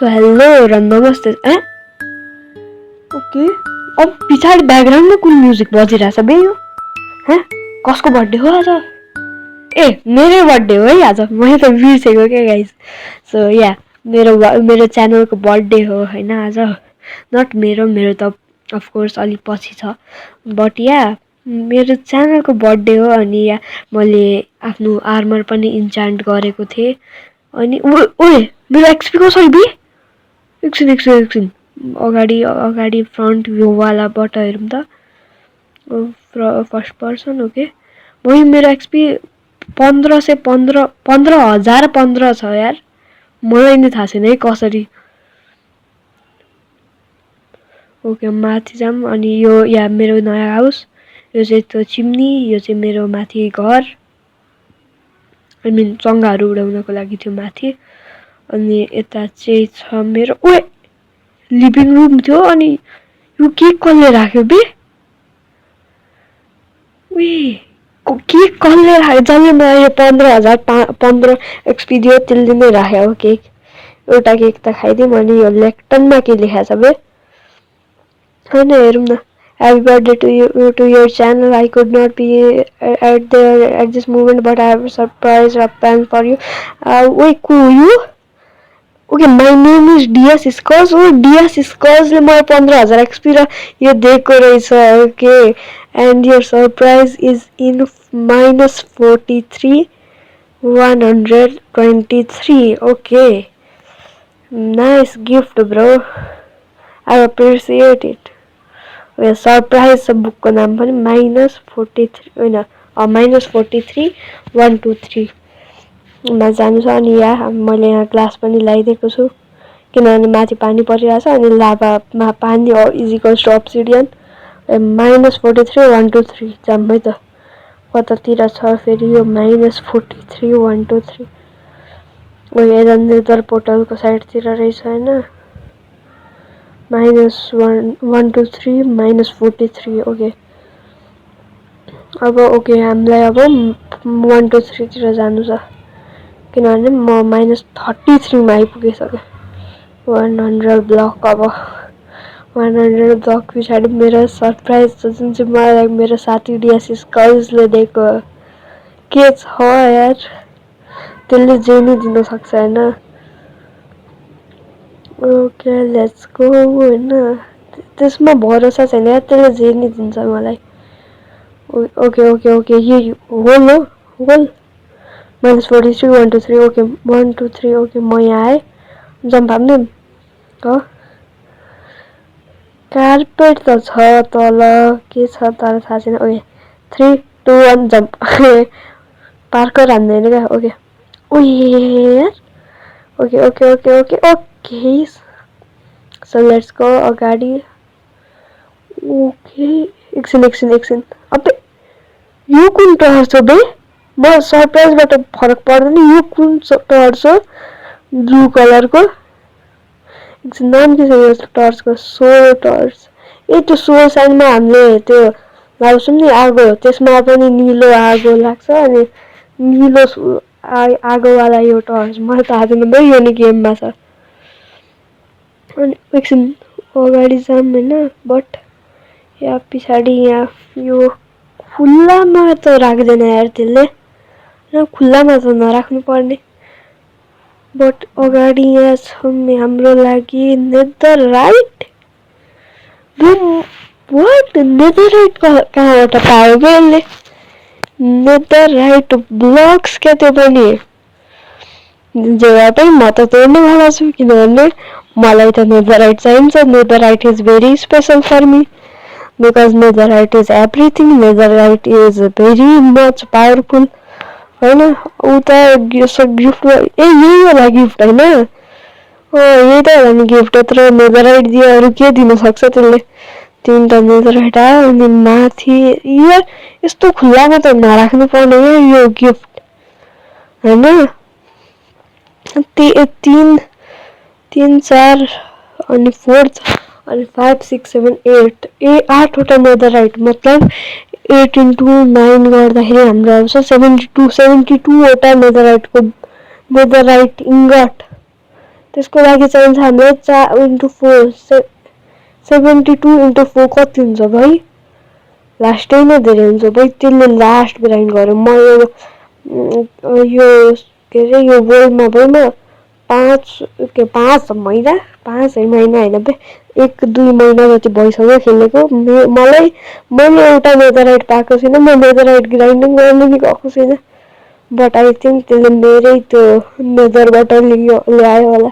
So hello र नमस्ते okay अब पछाडि ब्याकग्राउन्डमा कुन म्युजिक बजिरहेछ बे यो कसको बर्थडे हो आज ए मेरो बर्थडे हो है आज मैले त बिर्सेको के गाइस सो या मेरो च्यानलको बर्थडे हो हैन आज नट मेरो त अफकोर्स अलि पछि छ बट या मेरो च्यानलको बर्थडे हो अनि या मैले आफ्नो आर्मर पनि इन्चान्ट गरेको थिएँ अनि ओए मेरो एक्सपी कसरी बे एकछिन अगाडि फ्रन्ट भ्यूवालाबाट हेरौँ त फर्स्ट पर्सन ओके वही मेरो एक्सपी 15,015 छ यार मलाई नै थाहा छैन है कसरी ओके माथि जाम अनि यो या मेरो नयाँ हाउस यो चाहिँ त्यो चिम्नी यो चाहिँ मेरो माथि घर आई मिन चङ्गाहरू उडाउनको लागि थियो माथि अनि यता चाहिँ छ मेरो ओए लिभिङ रुम थियो अनि यो केक कसले राख्यो बे केक कसले राख्यो जसले मलाई यो 15,015 एक्सपी दियो त्यसले नै राख्यो हो केक एउटा केक त खाइदिउँ अनि यो लेक्टनमा के लेखा छ बे हैन हेरौँ न Happy birthday to your channel. I could not be at this moment, but I have a surprise plan for you. Wait, who are you? Okay, my name is DS Scores. Oh, DS Scores ले मलाई 15,000 XP र यो दिएको रहेछ. Okay, and your surprise is in -43 123. Okay, nice gift, bro. I appreciate it. Surprise बुकको नाम पनि -43 होइन -43 123 मा जानु छ अनि यहाँ मैले यहाँ ग्लास पनि लगाइदिएको छु किनभने माथि पानी परिरहेछ अनि लाभामा पानी इज इक्वल्स टु अब्सिडियन -43 123 जाम है त कतातिर छ फेरि यो -43 123 ओ यता नेदर पोर्टलको साइडतिर रहेछ हैन -123 -43 ओके अब ओके हामीलाई अब 123 तिर जानु छ किनभने म -33 मा आइपुगिसके 100 ब्लक अब 100 ब्लक पछाडि मेरो सरप्राइज जुन चाहिँ मलाई मेरो साथी डिएसएस गर्ल्सले दिएको के छ यार त्यसले जे नि दिन सक्छ हैन ओके लेट्स गो हैन त्यसमा भरोसा छैन यार त्यसले जे नि दिन्छ मलाई ओके यो होल -43 123 ओके 123 ओके म यहाँ आएँ जम्प हान्ने हो कार्पेट त छ तल के छ तर थाहा छैन ओके 3 2 1 जम्प पार्कर हान्ने हैन क्या ओके यार ओके so let's go अगाडि ओके एकछिन अबे यो कुन टर्च हो बे म सरप्राइजबाट फरक पर्दैन यो कुन टर्च हो ब्लू कलरको एकछिन नाम के छ यो टर्चको सोल टर्च त्यो सोल साइनमा हामीले त्यो लाउँछौँ नि आगो त्यसमा पनि नीलो आगो लाग्छ अनि नीलो आगोवाला यो टर्च मलाई थाहा छैन बे यो नि गेममा छ अनि एकछिन अगाडि जाम हैन बट या पछाडि यहाँ यो खुल्लामा त राख्दैन यार त्यसले र खुल्लामा त नराख्नु पर्ने बट अगाडि यहाँ छ हाम्रो लागि नेदरराइट व्हाट नेदरराइट कहाँबाट पायो बे यसले नेदरराइट ब्लक्स क्या त्यो पनि जे भए पनि म त तोड्नेवाला छु किनभने मलाई त नेदरराइट चाहिन्छ netherite is very special for me because netherite is everything netherite is very much powerful हैन उता यो गिफ्ट यही होला गिफ्ट हैन यही त होला नि गिफ्ट यत्रो नेदरराइट दियो अरु के दिन सक्छ त्यसले तीनटा नेदरराइट आयो अनि माथि यार यस्तो खुल्लामा त नराख्नु पर्ने यो गिफ्ट हैन 3 4 अनि 4 अनि 5 6 7 8 8वटा नेदरराइट मतलब 8 × 9 गर्दाखेरि हाम्रो आउँछ 72 वटा नेदरराइट इन्गट त्यसको लागि चाहिन्छ हामीलाई 4 × 4 72 × 4 कति हुन्छ भाइ लास्टै नै धेरै हुन्छ भाइ त्यसले लास्ट ग्राइन्ड गर्यो म यो के अरे यो वर्ल्डमा भाइ म 5 महिना 5 महिना होइन बे 1-2 महिना जति भइसक्यो खेलेको मैले एउटा नेदरराइट पाएको छैन म नेदरराइट ग्राइन्डिङ गर्नु नि गएको छैन बट आई थिङ्क त्यसले मेरै त्यो नेदरबाट ल्यायो होला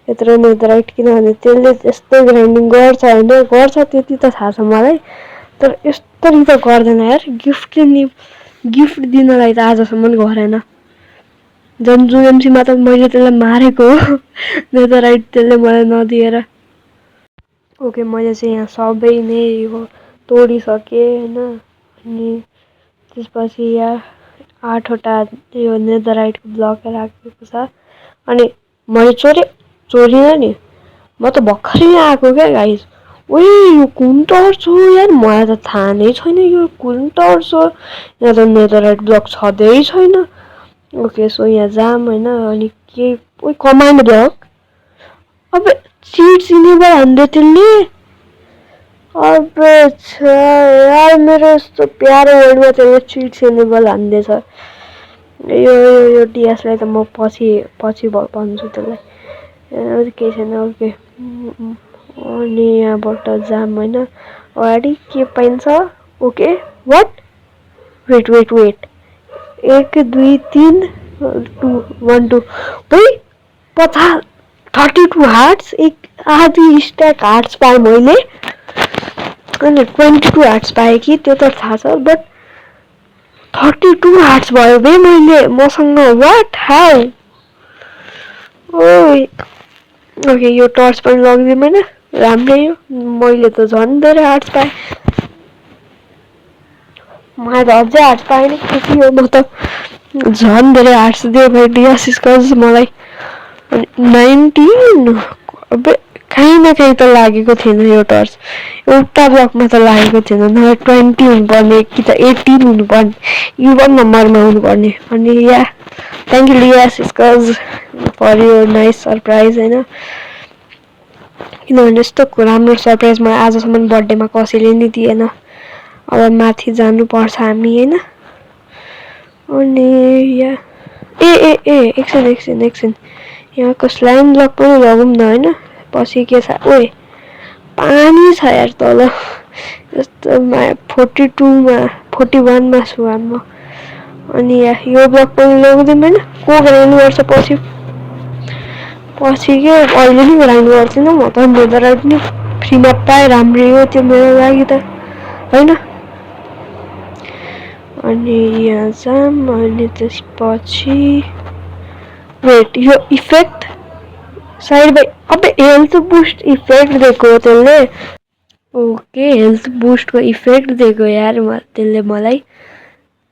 यत्रो नेदरराइट किनभने त्यसले यस्तो ग्राइन्डिङ गर्छ होइन गर्छ त्यति त थाहा छ मलाई तर यस्तरी त गर्दैन यार गिफ्ट दिनलाई त आजसम्म गरेन झन् जुएमसीमा त मैले त्यसलाई मारेको हो नेदरराइट त्यसले मलाई नदिएर ओके मैले चाहिँ यहाँ सबै नै यो तोडिसकेँ होइन अनि त्यसपछि यहाँ 8वटा यो नेदरराइटको ब्लक राखेको छ अनि मैले चोरिनँ नि म त भर्खरै आएको क्या गाइस ओइ यो कुन टर्च हो यार मलाई त थाहा नै छैन यो कुन टर्च हो यहाँ त नेदरराइट ब्लक छँदै छैन ओके सो यहाँ जाम होइन अनि के ओइ कमान्ड ब्लक अब चिट्स इनेबल हान्दै त्यसले अब यार मेरो यस्तो प्यारो वर्डमा त्यसले चिट्स इनेबल हान्दैछ यो डिएसलाई त म पछि भन्छु त्यसलाई केही छैन ओके अनि यहाँबाट जाम होइन अगाडि के पाइन्छ ओके वाट वेट 1 2 3 2 1 2 भाइ 32 हार्ट्स एक आधी स्ट्याक हार्ट्स पाएँ मैले अनि 22 हार्ट्स पाएँ कि त्यो त थाहा छ बट 32 हार्ट्स भयो बे मैले मसँग वाट हाउ ओके यो टर्च पनि लगिदिउँ होइन राम्रै हो मैले त झन् धेरै हार्ट्स पाएँ मलाई त अझै हार्ट्स पाएँ नि खुसी हो म त झन् धेरै हार्ट्स दियो भाइ डिएसएस मलाई 19 अब कहीँ न कहीँ त लागेको थिएन यो टर्च एउटा ब्लकमा त लागेको थिएन न 20 हुनुपर्ने कि त 18 हुनुपर्ने इभन नम्बरमा हुनुपर्ने अनि या थ्याङ्क यू डिएसएस फर यो नाइस सरप्राइज होइन किनभने यस्तो राम्रो सरप्राइज मलाई आजसम्म बर्थडेमा कसैले नि दिएन अब माथि जानुपर्छ हामी होइन अनि या एकछिन यहाँको स्लाइम ब्लक पनि लगौँ न होइन पछि के छ ओए पानी छ यार तल यस्तोमा 41मा छु म अनि यो ब्लक पनि लगिदिउँ होइन को ग्राइन्ड गर्छ पछि के अहिले नि ग्राइन्ड गर्दिनँ म त नेदरराइट नि फ्रीमा पाएँ राम्रै हो त्यो मेरो लागि त होइन अनि यहाँ जाम अनि त्यसपछि वेट यो इफेक्ट साइड बाई अब हेल्थ बुस्ट इफेक्ट दिएको त्यसले ओके हेल्थ बुस्टको इफेक्ट दिएको यार त्यसले मलाई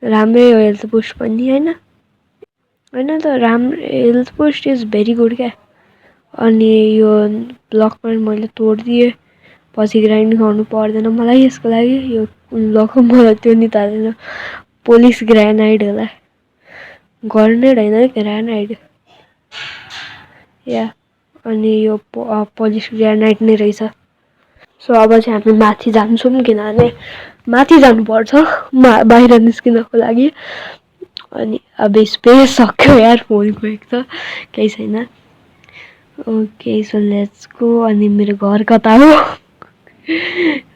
राम्रै हो हेल्थ बुस्ट पनि होइन त राम्रो health boost is very good क्या अनि यो ब्लक पनि मैले तोडिदिएँ पछि ग्राइन्ड गर्नु पर्दैन मलाई यसको लागि यो ब्लक मलाई त्यो नि थाहा छैन पोलिस ग्रेनाइड होला गर्नेड होइन ग्रेनाइड या अनि यो पोलिस ग्रेनाइड नै रहेछ सो अब चाहिँ हामी माथि जान्छौँ किनभने माथि जानुपर्छ बाहिर निस्किनको लागि अनि अब स्पेस सक्यो यार फोनको एक त केही छैन ओके सो लेट्स गो अनि मेरो घर कता हो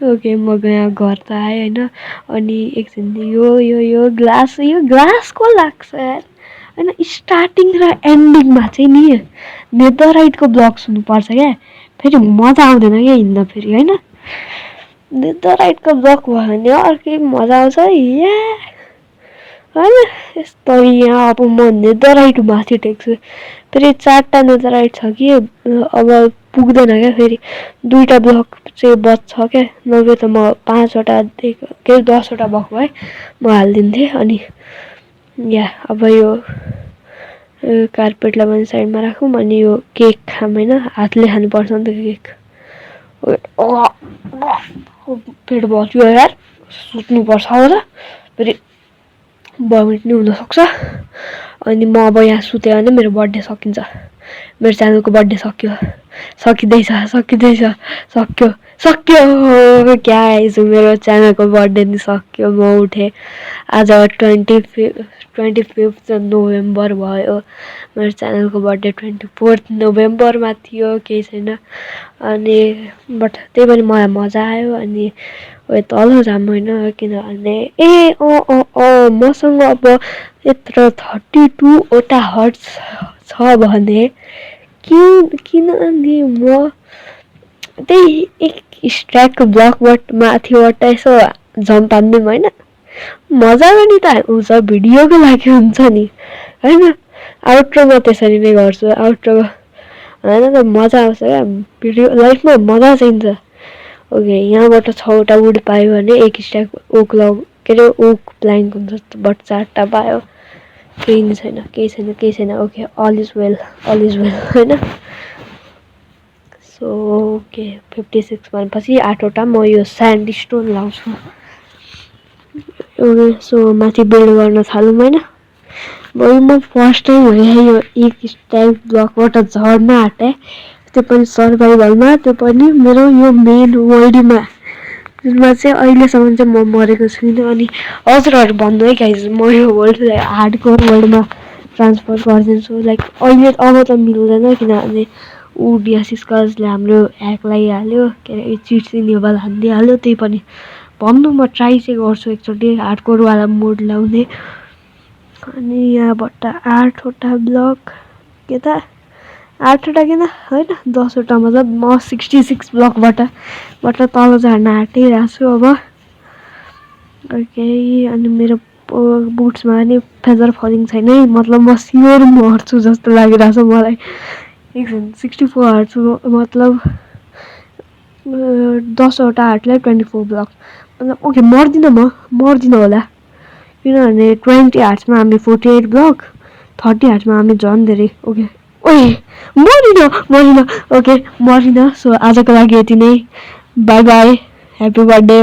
ओके म यहाँ घर त आएँ होइन अनि एकछिन यो ग्लास को लाग्छ यार होइन स्टार्टिङ र एन्डिङमा चाहिँ नि नेदरराइटको ब्लक्स हुनुपर्छ क्या फेरि मजा आउँदैन क्या हिँड्दा फेरि होइन नेदरराइटको ब्लक भयो भने अर्कै मजा आउँछ या होइन यस्तो यहाँ अब म नेदरराइट माथि टेक्छु फेरि 4टा नेदरराइट छ कि अब पुग्दैन क्या फेरि 2टा ब्लक चाहिँ बच्छ क्या नभए त म 5वटा के 10वटा भएको भए म हालिदिन्थेँ अनि या अब यो कार्पेटलाई पनि साइडमा राखौँ अनि यो केक खाऊँ होइन हातले खानुपर्छ नि त केक पेट भर्यो यार सुत्नुपर्छ होला फेरि भमिट नि हुनसक्छ अनि म अब यहाँ सुतेँ भने मेरो बर्थडे सकिन्छ मेरो च्यानलको बर्थडे सकिँदैछ सक्यो क्या आएछु मेरो च्यानलको बर्थडे नि सक्यो म उठेँ आज 25 नोभेम्बर भयो मेरो च्यानलको बर्थडे 24 नोभेम्बरमा थियो केही छैन अनि बट त्यही पनि मलाई मजा आयो अनि तल जाम होइन किनभने मसँग अब यत्र 32 वटा हर्ट्स छ भने किन नि म त्यही एक स्ट्र्याक ब्लकबाट माथिबाट यसो जम्प हान्दिउँ होइन मजा पनि त आउँछ भिडियोको लागि हुन्छ नि होइन आउट्रोमा त्यसरी नै गर्छु आउट्रो होइन त मजा आउँछ क्या भिडियो लाइफमा मजा चाहिन्छ ओके यहाँबाट 6वटा वुड पायो भने एक स्ट्याक ओक ओक प्लाङ्क हुन्छ बट 4टा पायो केही छैन ओके अल इज वेल होइन सो ओके 56 भनेपछि 8वटा म यो स्यान्ड स्टोन लाउँछु ओके सो माथि बिल्ड गर्न थालौँ होइन म फर्स्ट टाइम हो यो एक स्ट्याक ब्लकबाट झर्न आँटेँ त्यो पनि सर्भाइभलमा त्यो पनि मेरो यो मेन वर्ल्डमा जसमा चाहिँ अहिलेसम्म चाहिँ म मरेको छुइनँ अनि हजुरहरू भन्नु है गाइज म यो वर्ल्डलाई हार्डकोर वर्ल्डमा ट्रान्सफर गरिदिन्छु लाइक अहिले अब त मिल्दैन किनभने डिएसएसकाजले हाम्रो ह्याक लगाइहाल्यो के अरे चिट सिनेबल हानिदिइहाल्यो त्यही पनि भन्नु म ट्राई चाहिँ गर्छु एकचोटि हार्डकोरवाला मोड ल्याउने अनि यहाँबाट 8वटा ब्लक के त 8वटा किन होइन 10वटा मतलब म 66 ब्लकबाट तल झर्न आँटिरहेको छु अब ओके अनि मेरो बुट्समा पनि फेदर फलिङ छैन है मतलब म स्योर मर्छु जस्तो लागिरहेको छ मलाई 64 हार्छु मतलब 10वटा हार्टलाई 24 ब्लक मतलब ओके मर्दिनँ होला किनभने 20 हार्ट्समा हामी 48 ब्लक 30 हार्ट्समा हामी झन् धेरै ओके मरिन ओके मरिन सो आजको लागि यति नै बाई बाई ह्याप्पी बर्थडे